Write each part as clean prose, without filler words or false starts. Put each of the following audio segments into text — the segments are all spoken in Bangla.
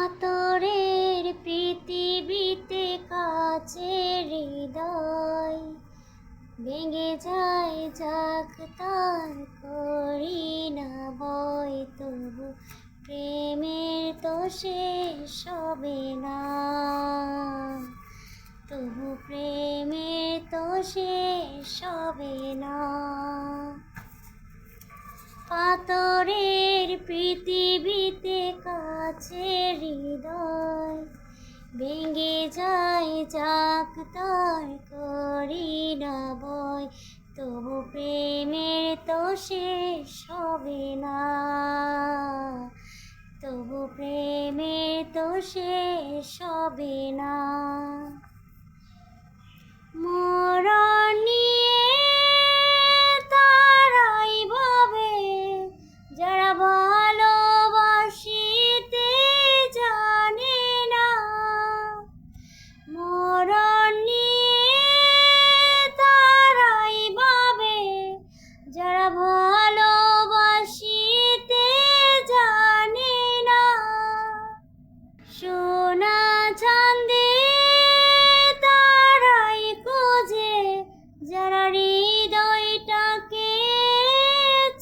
আতরের পৃথিবীতে কাছের হৃদয় ভেঙে যায় যাক তার করি না ভয়, তবু প্রেমের তো শেষ হবে না, তবু প্রেমের তো শেষ হবে না। পাথরের পৃথিবীতে কাছের হৃদয় ভেঙে যায় যাক তার করি না ভয়, তবু প্রেমের তো শেষ হবে না, তবু প্রেমের তো শেষ হবে না। মরণ নিয়ে তারাই ভাবে যারা ভালোবাসিতে জানে না, মরণ নিয়ে তারাই ভাবে যারা ভালোবাসিতে জানে না। সোনা চাঁদে তারাই খোঁজে যারা হৃদয়টাকে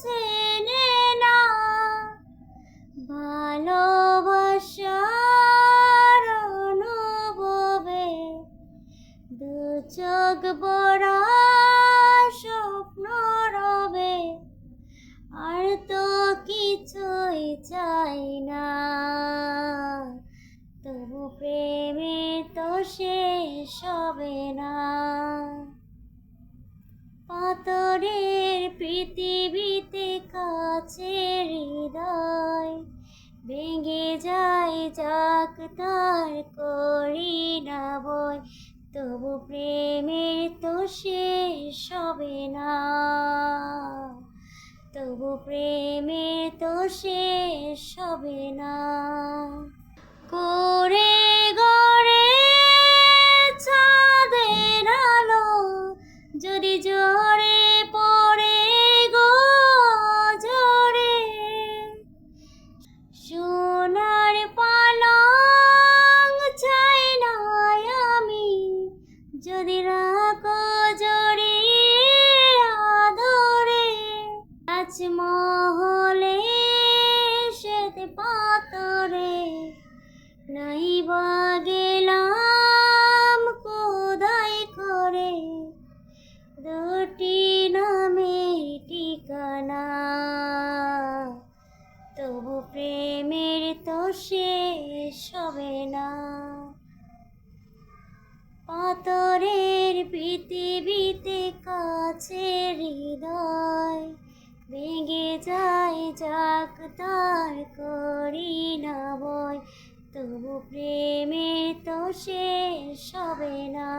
চেনে না, ভালোবাসার অনুভবে দু চোখ ভরা স্বপ্ন রবে, আর তো কিছুই চাই না, তবু প্রেমের তো শেষ হবে না। পাথরের পৃথিবীতে কাছের হৃদয় ভেঙে যায় যাক তার করি না ভয়, তবু প্রেমের তো শেষ হবে না, তবু প্রেমের তো শেষ হবে না। করে গড়ে চাঁদের আলো যদি জোরে পড়ে গো জোরে, সোনার পালং চাই না আমি যদি রাখো জড়িয়ে আদরে, রাজমহলে শ্বেত পাথরে নাই বা গেলাম খোদাই করে দুটি নামের ঠিকানা, তবু প্রেমের তো শেষ হবে না। পাথরের পৃথিবীতে কাছের হৃদয় ভেঙে যায় যাক তার করি না ভয়, তবু প্রেমের তো শেষ হবে না।